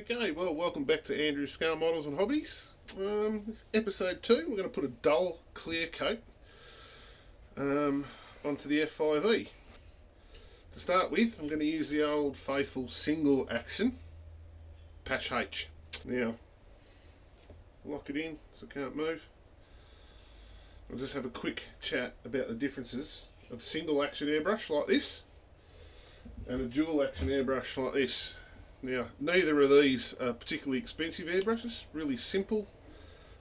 Okay, well, welcome back to Andrew's Scale Models and Hobbies. Episode 2, we're going to put a dull clear coat onto the F5E. To start with, I'm going to use the old faithful single action Paasche H. Now, lock it in so it can't move. I'll just have a quick chat about the differences of single action airbrush like this and a dual action airbrush like this. Now, neither of these are particularly expensive airbrushes, really simple.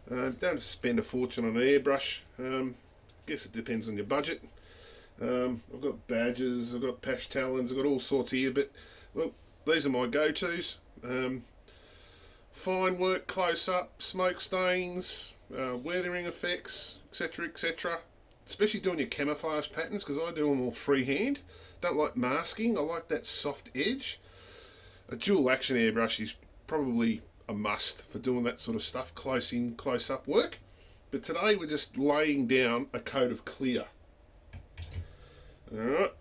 Don't have to spend a fortune on an airbrush. I guess it depends on your budget. I've got badges, I've got Paasche Talons, I've got all sorts here, but look, these are my go-tos. Fine work, close-up, smoke stains, weathering effects, etc, etc. Especially doing your camouflage patterns, because I do them all freehand. Don't like masking, I like that soft edge. A dual action airbrush is probably a must for doing that sort of stuff, close in, close up work. But today we're just laying down a coat of clear. Alright,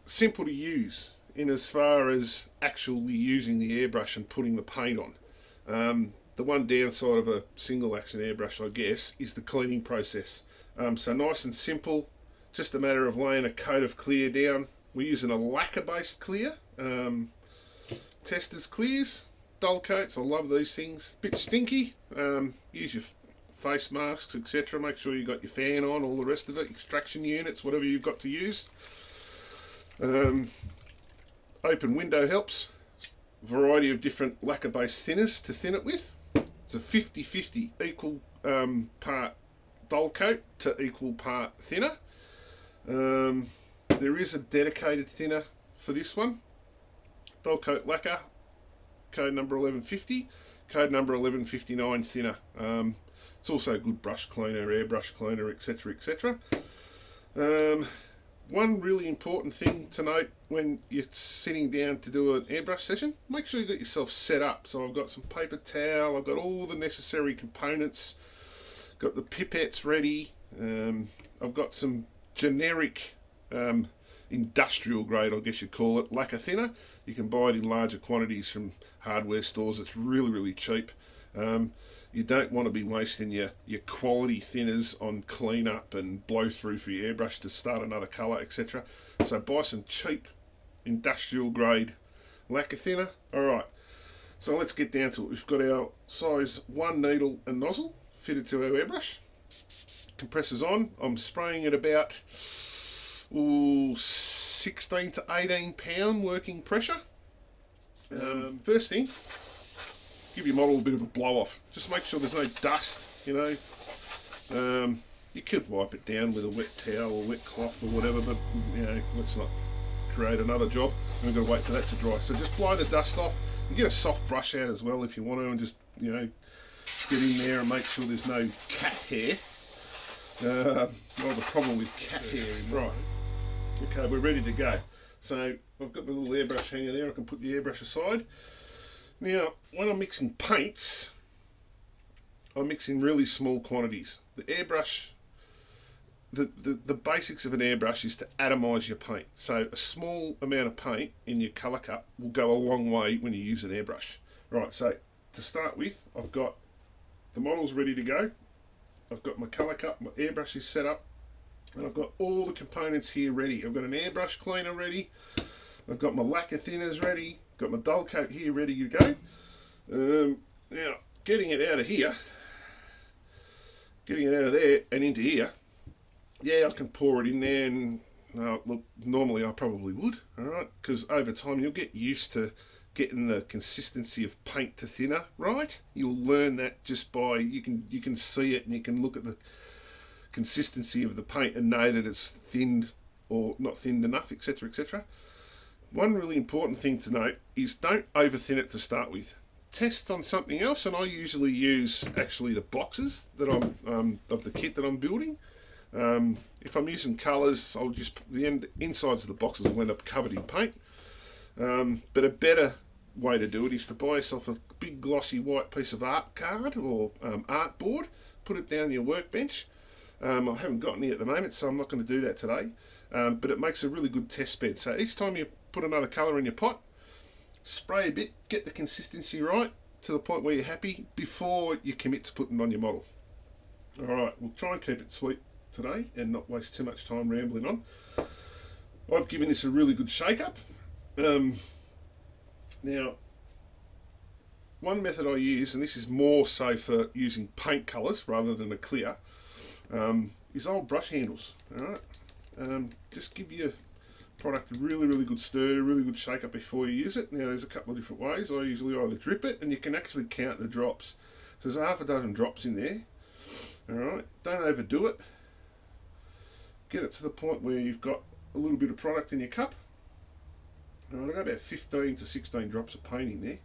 simple to use in as far as actually using the airbrush and putting the paint on. The one downside of a single action airbrush, I guess, is the cleaning process. So nice and simple, just a matter of laying a coat of clear down. We're using a lacquer based clear. Testor's clears, Dullcotes, I love these things. Bit stinky, use your face masks, etc. Make sure you've got your fan on, all the rest of it, extraction units, whatever you've got to use. Open window helps. Variety of different lacquer based thinners to thin it with. It's a 50-50, equal part Dullcote to equal part thinner. There is a dedicated thinner for this one. Dullcote lacquer, code number 1150, code number 1159 thinner. It's also a good brush cleaner, airbrush cleaner, etc, etc. One really important thing to note when you're sitting down to do an airbrush session, make sure you got yourself set up. So I've got some paper towel, I've got all the necessary components, got the pipettes ready, I've got some generic industrial grade, I guess you'd call it, lacquer thinner. You can buy it in larger quantities from hardware stores. It's really cheap. You don't want to be wasting your quality thinners on clean up and blow through for your airbrush to start another colour, etc. So buy some cheap industrial grade lacquer thinner. Alright, so let's get down to it. We've got our size 1 needle and nozzle fitted to our airbrush. Compressor's on. I'm spraying at about 16 to 18 pound working pressure. First thing, give your model a bit of a blow off. Just make sure there's no dust, you know. You could wipe it down with a wet towel or wet cloth or whatever, but you know, let's not create another job. We've got to wait for that to dry. So just blow the dust off and get a soft brush out as well if you want to, and just, you know, get in there and make sure there's no cat hair. Well, the problem with cat hair, right. Okay, we're ready to go. So I've got my little airbrush hanger there. I can put the airbrush aside. Now, when I'm mixing paints, I mix in really small quantities. The airbrush, the basics of an airbrush is to atomise your paint. So a small amount of paint in your colour cup will go a long way when you use an airbrush. Right, so to start with, I've got the models ready to go. I've got my colour cup, my airbrush is set up, and I've got all the components here ready. I've got an airbrush cleaner ready, I've got my lacquer thinners ready, got my Dullcote here ready to go. Now, getting it out of here, getting it out of there and into here, yeah, I can pour it in there, and look, normally I probably would, alright, because over time you'll get used to getting the consistency of paint to thinner right. You'll learn that just by, you can see it and you can look at the consistency of the paint and know that it's thinned or not thinned enough, etc, etc. One really important thing to note is don't over thin it to start with. Test on something else, and I usually use actually the boxes that I'm of the kit that I'm building. If I'm using colours, I'll just, the insides of the boxes will end up covered in paint. But a better way to do it is to buy yourself a big glossy white piece of art card or art board, put it down your workbench. I haven't got any at the moment, so I'm not going to do that today, but it makes a really good test bed. So each time you put another colour in your pot, spray a bit, get the consistency right to the point where you're happy before you commit to putting on your model. Alright, we'll try and keep it sweet today and not waste too much time rambling on. I've given this a really good shake up. Now, one method I use, and this is more so for using paint colours rather than a clear, is old brush handles. Alright, just give your product a really good stir, really good shake up before you use it. Now there's a couple of different ways. I usually either drip it, and you can actually count the drops. So there's half a dozen drops in there. Alright, don't overdo it. Get it to the point where you've got a little bit of product in your cup. Alright, I've got about 15 to 16 drops of paint in there.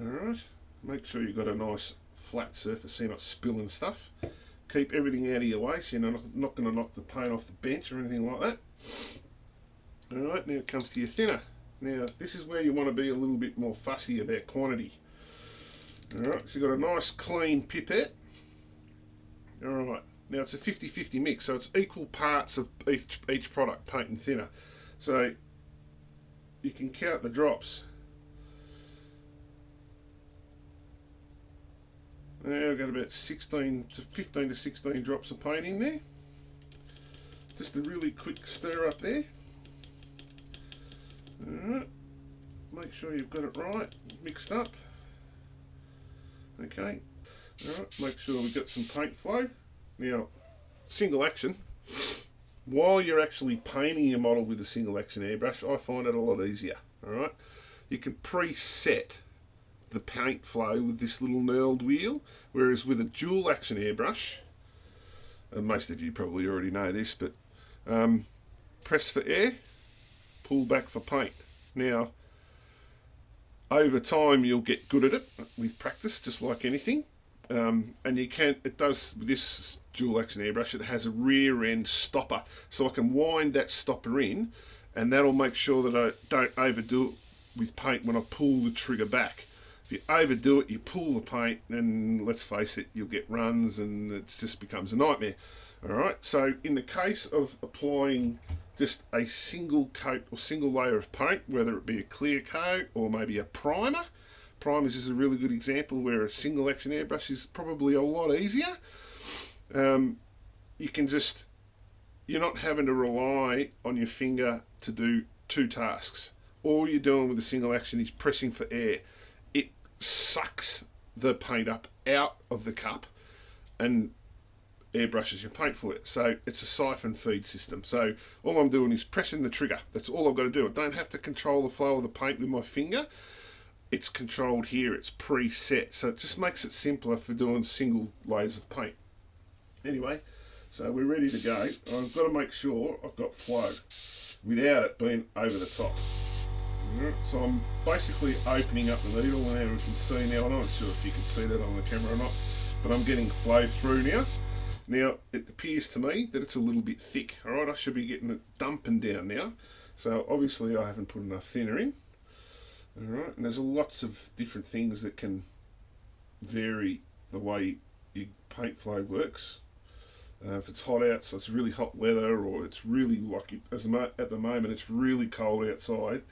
Alright, make sure you've got a nice flat surface so you're not spilling stuff. Keep everything out of your way so you're not going to knock the paint off the bench or anything like that. Alright, now it comes to your thinner. Now this is where you want to be a little bit more fussy about quantity. Alright, so you've got a nice clean pipette. Alright, now it's a 50-50 mix, so it's equal parts of each product, paint and thinner. So you can count the drops. Now I've got about 15 to 16 drops of paint in there. Just a really quick stir up there. Alright, make sure you've got it right, mixed up. Okay, alright, make sure we've got some paint flow. Now, single action, while you're actually painting your model with a single action airbrush, I find it a lot easier. Alright, you can preset the paint flow with this little knurled wheel, whereas with a dual action airbrush, and most of you probably already know this, but press for air, pull back for paint. Now, over time you'll get good at it with practice, just like anything. And you can, it does, with this dual action airbrush, it has a rear end stopper, so I can wind that stopper in, and that'll make sure that I don't overdo it with paint when I pull the trigger back. If you overdo it, you pull the paint, and let's face it, you'll get runs and it just becomes a nightmare. Alright, so in the case of applying just a single coat or single layer of paint, whether it be a clear coat or maybe a primer. Primers is a really good example where a single action airbrush is probably a lot easier. You can just, you're not having to rely on your finger to do two tasks. All you're doing with a single action is pressing for air. It sucks the paint up out of the cup and airbrushes your paint for it. So it's a siphon feed system. So all I'm doing is pressing the trigger. That's all I've got to do. I don't have to control the flow of the paint with my finger. It's controlled here. It's preset. So it just makes it simpler for doing single layers of paint. Anyway, so we're ready to go. I've got to make sure I've got flow without it being over the top. So I'm basically opening up the needle, and we can see now, I'm not sure if you can see that on the camera or not, but I'm getting flow through now. Now, it appears to me that it's a little bit thick. Alright, I should be getting it dumping down now. So obviously I haven't put enough thinner in. Alright, and there's lots of different things that can vary the way your paint flow works. If it's hot out, so it's really hot weather, or it's really like at the moment it's really cold outside.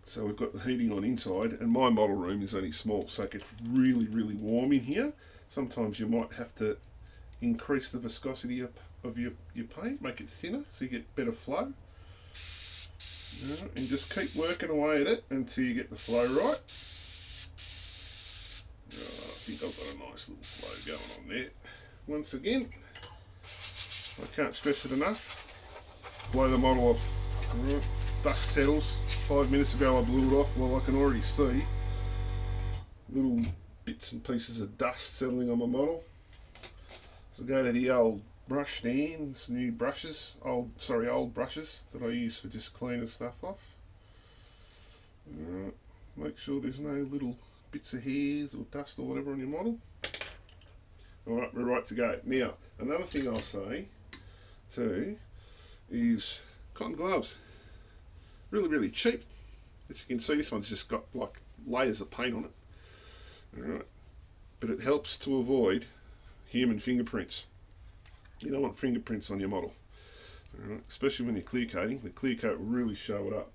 So we've got the heating on inside, and my model room is only small, so it gets really warm in here. Sometimes you might have to increase the viscosity of your paint, make it thinner so you get better flow. And just keep working away at it until you get the flow right. I think I've got a nice little flow going on there. Once again, I can't stress it enough. Blow the model off. Dust settles. 5 minutes ago I blew it off. Well, I can already see little bits and pieces of dust settling on my model. So go to the old brush stand, some new brushes, old brushes that I use for just cleaning stuff off. Make sure there's no little bits of hairs or dust or whatever on your model. Alright, we're right to go. Now, another thing I'll say too is cotton gloves. Really cheap. As you can see, this one's just got like layers of paint on it. Alright, but it helps to avoid human fingerprints. You don't want fingerprints on your model, alright, especially when you're clear coating. The clear coat will really show it up.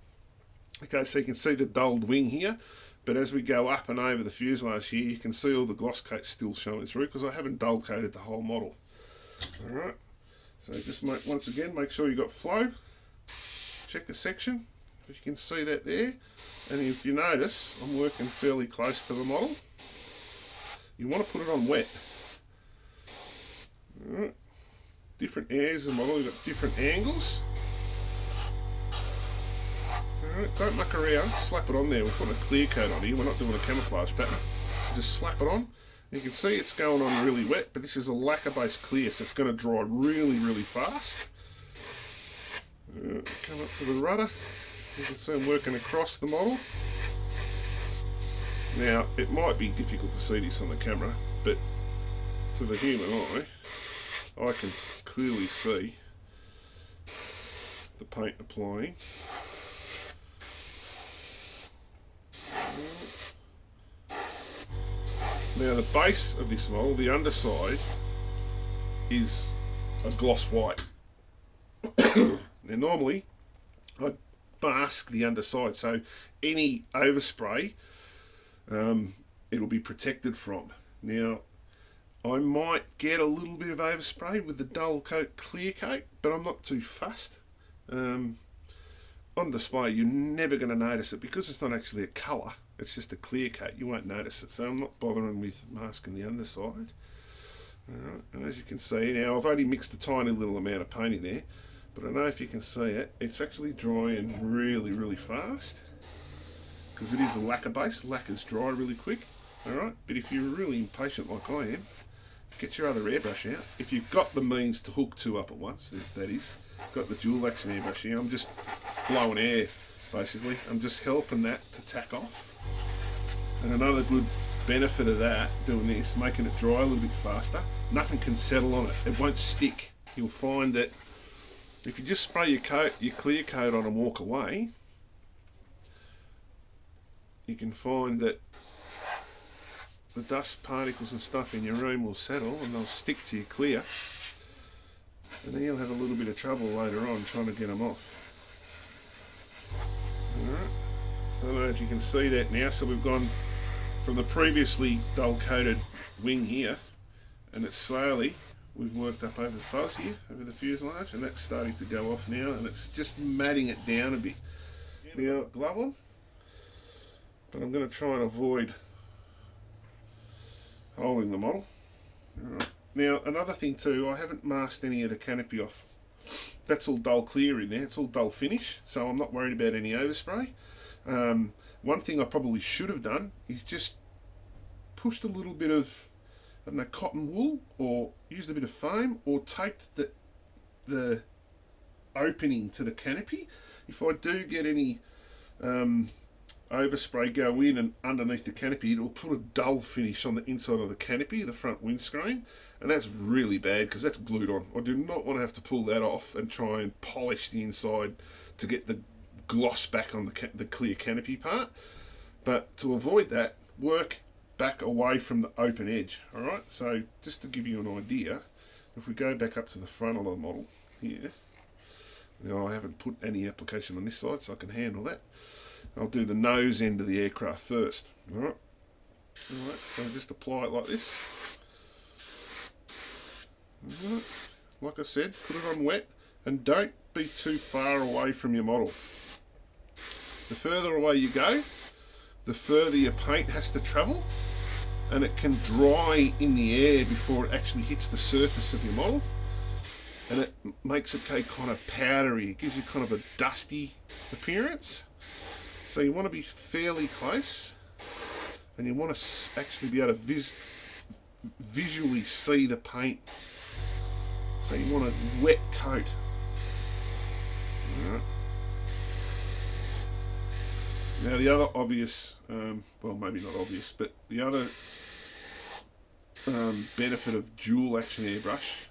Okay, so you can see the dulled wing here, but as we go up and over the fuselage here, you can see all the gloss coat still showing through because I haven't dull coated the whole model. Alright, so just once again make sure you've got flow, check the section, if you can see that there, and if you notice I'm working fairly close to the model. You want to put it on wet. Alright, different areas of the model, you've got different angles. Alright, don't muck around, slap it on there. We're putting a clear coat on here, we're not doing a camouflage pattern. Just slap it on. You can see it's going on really wet, but this is a lacquer based clear, so it's going to dry really fast. Come up to the rudder. You can see I'm working across the model. Now, it might be difficult to see this on the camera, but to the human eye, I can clearly see the paint applying. Now the base of this model, the underside, is a gloss white. Now normally I mask the underside, so any overspray it'll be protected from. Now I might get a little bit of overspray with the Dullcote clear coat, but I'm not too fussed. On display you're never going to notice it because it's not actually a colour, it's just a clear coat. You won't notice it, so I'm not bothering with masking the underside. Alright, and as you can see now, I've only mixed a tiny little amount of paint in there, but I don't know if you can see it, it's actually drying really fast because it is a lacquer base. Lacquers dry really quick. Alright, but if you're really impatient like I am, get your other airbrush out. If you've got the means to hook two up at once, that is, got the dual action airbrush here, I'm just blowing air basically. I'm just helping that to tack off. And another good benefit of that, doing this, making it dry a little bit faster, nothing can settle on it, it won't stick. You'll find that if you just spray your clear coat on and walk away, you can find that the dust particles and stuff in your room will settle and they'll stick to your clear, and then you'll have a little bit of trouble later on trying to get them off. Alright, so I don't know if you can see that now. So we've gone from the previously dull coated wing here, and it's slowly, we've worked up over the fuzz here, over the fuselage, and that's starting to go off now, and it's just matting it down a bit. Now, glove on, but I'm going to try and avoid holding the model. Alright. Now, another thing too, I haven't masked any of the canopy off. That's all dull clear in there, it's all dull finish, so I'm not worried about any overspray. One thing I probably should have done is just pushed a little bit of, I don't know, cotton wool, or used a bit of foam, or taped the opening to the canopy. If I do get any overspray go in and underneath the canopy, it will put a dull finish on the inside of the canopy, the front windscreen, and that's really bad because that's glued on. I do not want to have to pull that off and try and polish the inside to get the gloss back on the clear canopy part. But to avoid that, work back away from the open edge. Alright, so just to give you an idea, if we go back up to the front of the model here, now I haven't put any application on this side so I can handle that. I'll do the nose end of the aircraft first. Alright, so just apply it like this. Alright, like I said, put it on wet and don't be too far away from your model. The further away you go, the further your paint has to travel, and it can dry in the air before it actually hits the surface of your model, and it makes it go kind of powdery. It gives you kind of a dusty appearance. So you want to be fairly close, and you want to actually be able to visually see the paint. So you want a wet coat. Alright. Now the other obvious, well maybe not obvious, but the other benefit of dual action airbrush,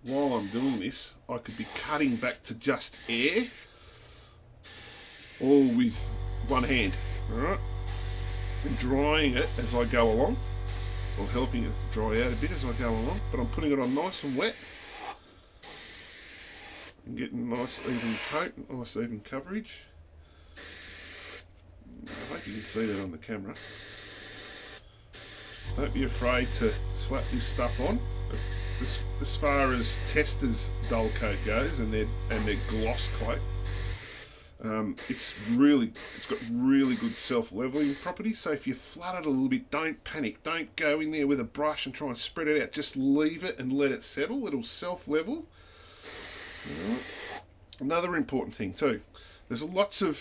while I'm doing this, I could be cutting back to just air, all with one hand, alright, and drying it as I go along, or helping it dry out a bit as I go along, but I'm putting it on nice and wet, and getting nice even coat, nice even coverage. you can see that on the camera. Don't be afraid to slap this stuff on. As far as Testor's Dullcote goes and their gloss coat, it's got really good self-leveling properties. So if you flood it a little bit, don't panic. Don't go in there with a brush and try and spread it out. Just leave it and let it settle. It'll self-level. Right. Another important thing too, there's lots of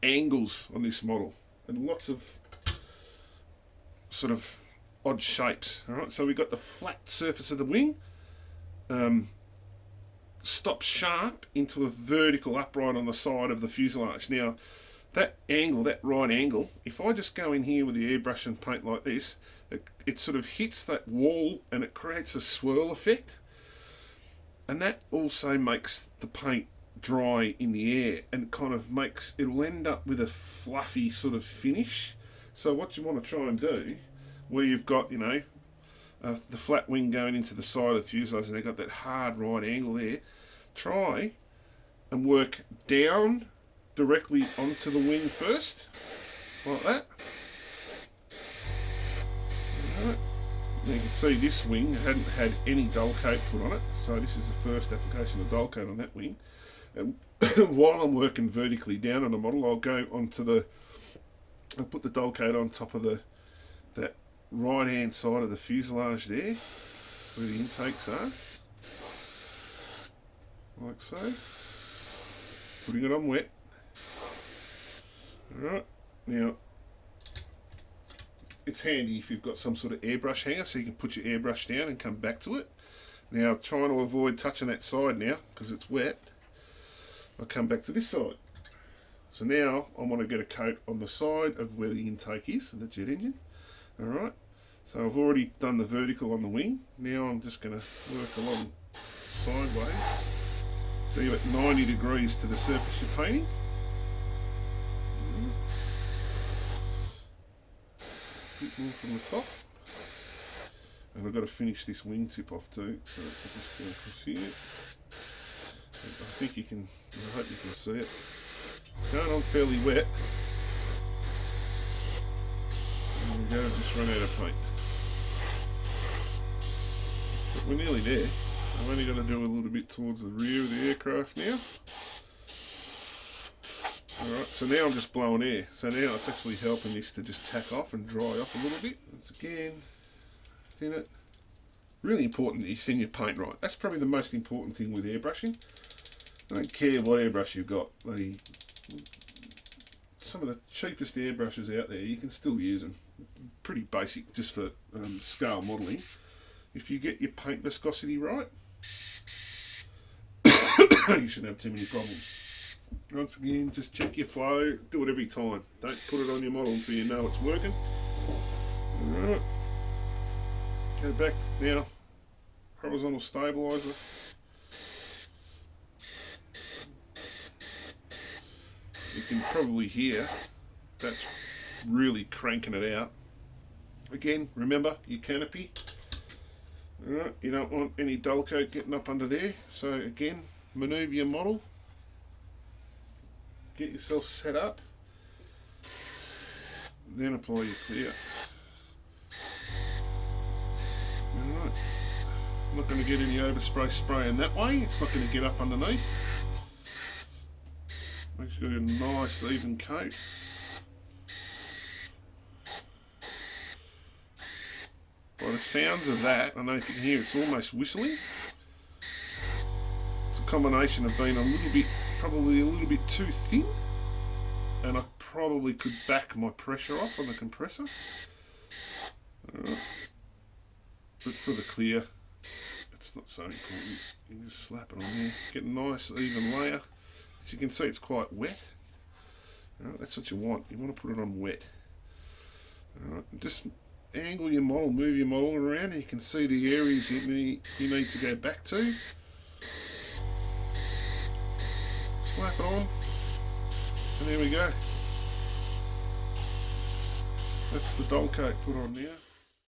angles on this model and lots of sort of odd shapes. All right, so we've got the flat surface of the wing, stops sharp into a vertical upright on the side of the fuselage. Now that angle, that right angle, if I just go in here with the airbrush and paint like this, it sort of hits that wall and it creates a swirl effect, and that also makes the paint dry in the air and kind of makes, it'll end up with a fluffy sort of finish. So what you want to try and do, where you've got, you know, the flat wing going into the side of the fuselage and they've got that hard right angle there, try and work down directly onto the wing first, like that. Right. Now you can see this wing hadn't had any Dullcote put on it, so this is the first application of Dullcote on that wing. And while I'm working vertically down on the model, I'll go onto I'll put the Dullcote on top of that right hand side of the fuselage there, where the intakes are, like so. Putting it on wet. Alright, now it's handy if you've got some sort of airbrush hanger, so you can put your airbrush down and come back to it. Now trying to avoid touching that side now because it's wet, I'll come back to this side. So now I want to get a coat on the side of where the intake is, of the jet engine. Alright, so I've already done the vertical on the wing. Now I'm just going to work along sideways. So you're at 90 degrees to the surface you're painting. A bit more from the top. And I've got to finish this wing tip off too. So I'm just going across here. I think you can, I hope you can see it. It's going on fairly wet. There we go, I've just run out of paint. But we're nearly there. I've only got to do a little bit towards the rear of the aircraft now. Alright, so now I'm just blowing air. So now it's actually helping this to just tack off and dry off a little bit. Once again, thin it. Really important that you thin your paint right. That's probably the most important thing with airbrushing. I don't care what airbrush you've got. Some of the cheapest airbrushes out there, you can still use them. Pretty basic, just for scale modelling. If you get your paint viscosity right, you shouldn't have too many problems. Once again, just check your flow, do it every time. Don't put it on your model until you know it's working. Alright, go back now, horizontal stabiliser. You can probably hear that's really cranking it out. Again, remember your canopy. Alright, you don't want any Dullcote getting up under there. So again, manoeuvre your model. Get yourself set up. Then apply your clear. Alright. I'm not going to get any overspray spraying that way. It's not going to get up underneath. Make sure you get a nice even coat. By the sounds of that, I know if you can hear it's almost whistling. It's a combination of being a little bit, probably a little bit too thin, and I probably could back my pressure off on the compressor. But for the clear, it's not so important. You can just slap it on there, get a nice even layer. As you can see, it's quite wet. That's what you want. You want to put it on wet. Just angle your model, move your model around, and you can see the areas you need to go back to. Slap it on, and there we go. That's the Dullcote put on now.